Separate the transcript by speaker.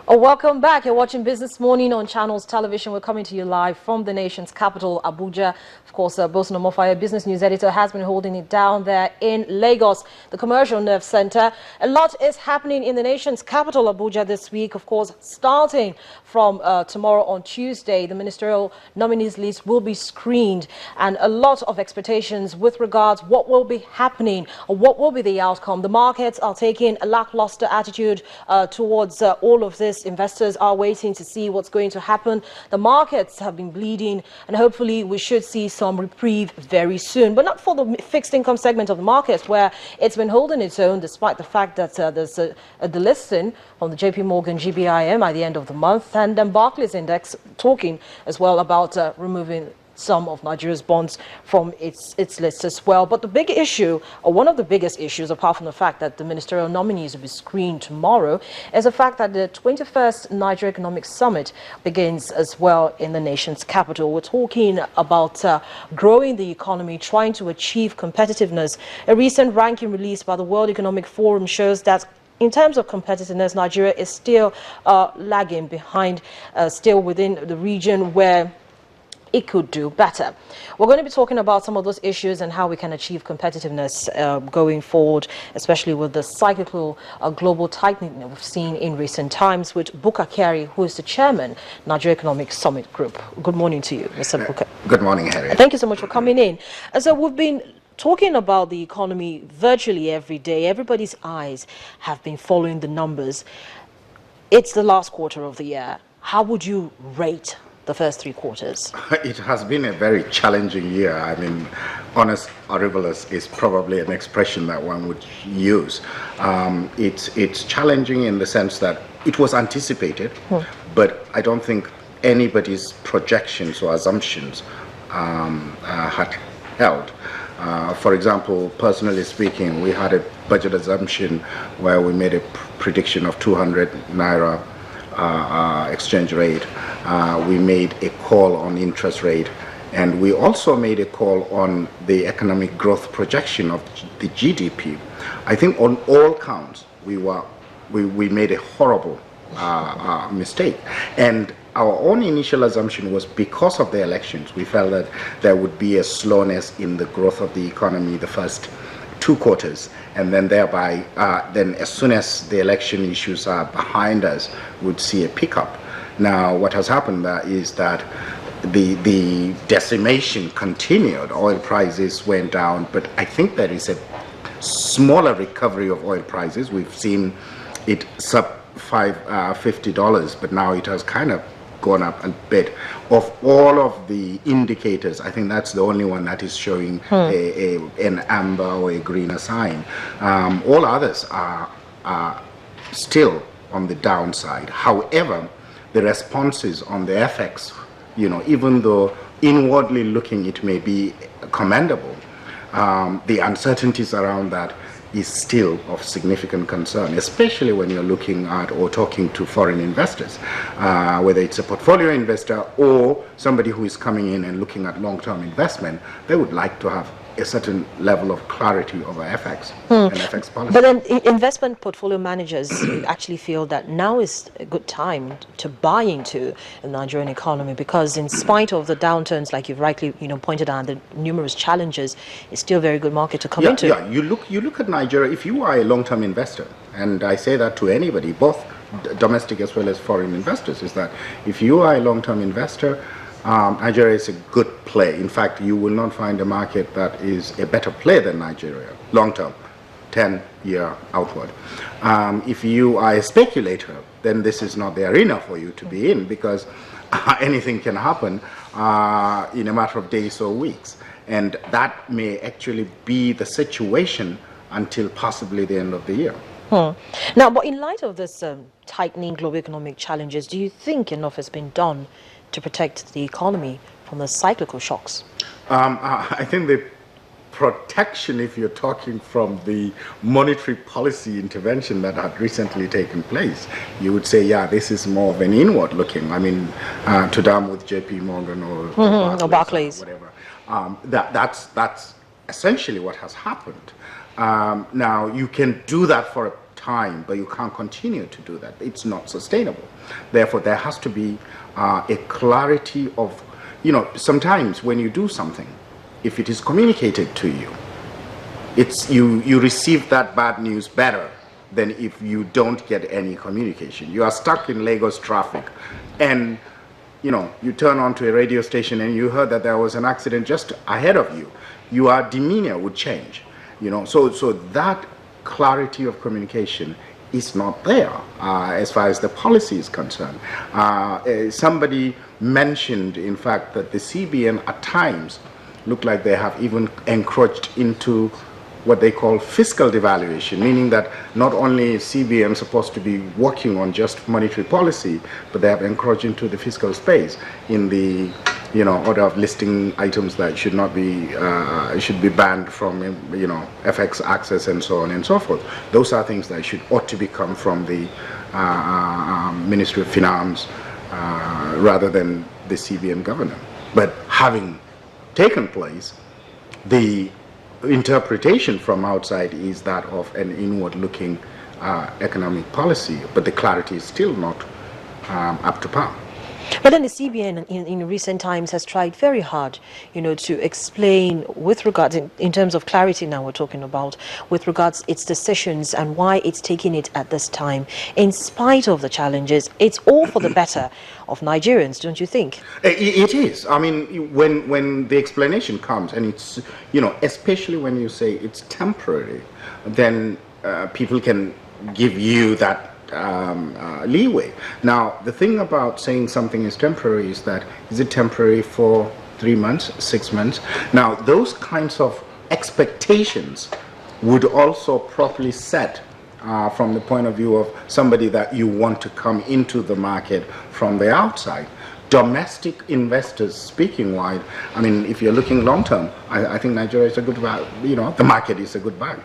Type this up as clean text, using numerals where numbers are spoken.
Speaker 1: Oh, welcome back. You're watching Business Morning on Channels Television. We're coming to you live from the nation's capital, Abuja. Of course, Bosun Omofaya, business news editor, has been holding it down there in Lagos, the commercial nerve center. A lot is happening in the nation's capital, Abuja, this week. Of course, starting from tomorrow on Tuesday, the ministerial nominees list will be screened, and a lot of expectations with regards what will be happening or what will be the outcome. The markets are taking a lackluster attitude towards all of this. Investors are waiting to see what's going to happen. The markets have been bleeding, and hopefully we should see some reprieve very soon, but not for the fixed income segment of the market, where it's been holding its own despite the fact that there's a delisting from the JP Morgan GBIM at the end of the month, and then Barclays Index talking as well about removing some of Nigeria's bonds from its list as well. But the big issue, or one of the biggest issues, apart from the fact that the ministerial nominees will be screened tomorrow, is the fact that the 21st Nigeria Economic Summit begins as well in the nation's capital. We're talking about growing the economy, trying to achieve competitiveness. A recent ranking released by the World Economic Forum shows that in terms of competitiveness, Nigeria is still lagging behind, still within the region where it could do better. We're going to be talking about some of those issues and how we can achieve competitiveness going forward, especially with the cyclical global tightening that we've seen in recent times, with Buka Kyari, who is the chairman, Nigeria Economic Summit Group. Good morning to you, Mr. Buka.
Speaker 2: Good morning, Harriet.
Speaker 1: Thank you so much for coming in. So we've been talking about the economy virtually every day. Everybody's eyes have been following the numbers. It's the last quarter of the year. How would you rate the first 3 quarters?
Speaker 2: It has been a very challenging year. I mean, honest horribilis is probably an expression that one would use. It's challenging in the sense that it was anticipated, but I don't think anybody's projections or assumptions had held. For example, personally speaking, we had a budget assumption where we made a prediction of 200 naira exchange rate. We made a call on interest rate, and we also made a call on the economic growth projection of the GDP. I think on all counts we made a horrible mistake, and our own initial assumption was because of the elections. We felt that there would be a slowness in the growth of the economy the first 2 quarters, and then thereby, then as soon as the election issues are behind us, we'd see a pickup. Now, what has happened is that the decimation continued. Oil prices went down, but I think there is a smaller recovery of oil prices. We've seen it sub $50, but now it has kind of gone up a bit. Of all of the indicators, I think that's the only one that is showing an amber or a greener sign. All others are still on the downside. However, the responses on the FX, even though inwardly looking it may be commendable, the uncertainties around that is still of significant concern, especially when you're looking at or talking to foreign investors, whether it's a portfolio investor or somebody who is coming in and looking at long-term investment. They would like to have a certain level of clarity over FX and FX policy.
Speaker 1: But then investment portfolio managers actually feel that now is a good time to buy into the Nigerian economy, because in spite of the downturns, like you've rightly pointed out, the numerous challenges, it's still a very good market to come into.
Speaker 2: Yeah, you look at Nigeria. If you are a long-term investor, and I say that to anybody, both domestic as well as foreign investors, is that if you are a long-term investor, Nigeria is a good play. In fact, you will not find a market that is a better play than Nigeria, long-term, 10-year outward. If you are a speculator, then this is not the arena for you to be in, because anything can happen in a matter of days or weeks. And that may actually be the situation until possibly the end of the year.
Speaker 1: Now, but in light of this tightening global economic challenges, do you think enough has been done to protect the economy from the cyclical shocks?
Speaker 2: I think the protection, if you're talking from the monetary policy intervention that had recently taken place, you would say, yeah, this is more of an inward looking. I mean, to them with JP Morgan or
Speaker 1: Barclays.
Speaker 2: Or whatever. That's essentially what has happened. Now, you can do that for a time, but you can't continue to do that. It's not sustainable. Therefore, there has to be a clarity of, sometimes when you do something, if it is communicated to you, you receive that bad news better than if you don't get any communication. You are stuck in Lagos traffic, and you turn onto a radio station and you heard that there was an accident just ahead of you. Your demeanor would change. So that clarity of communication is not there as far as the policy is concerned. Somebody mentioned, in fact, that the CBN at times look like they have even encroached into what they call fiscal devaluation, meaning that not only is CBN supposed to be working on just monetary policy, but they have encroached into the fiscal space in the order of listing items that should not be should be banned from FX access and so on and so forth. Those are things that ought to come from the Ministry of Finance rather than the CBN governor. But having taken place, the interpretation from outside is that of an inward-looking economic policy, but the clarity is still not up to par.
Speaker 1: But then the CBN in recent times has tried very hard, to explain with regards, in terms of clarity now we're talking about, with regards its decisions and why it's taking it at this time. In spite of the challenges, it's all for the better of Nigerians, don't you think?
Speaker 2: It is. I mean, when the explanation comes, and it's, especially when you say it's temporary, then people can give you that leeway. Now, the thing about saying something is temporary is that, is it temporary for 3 months, 6 months? Now, those kinds of expectations would also properly set from the point of view of somebody that you want to come into the market from the outside. Domestic investors, speaking wide, I mean, if you're looking long term, I think Nigeria is a good, the market is a good bag.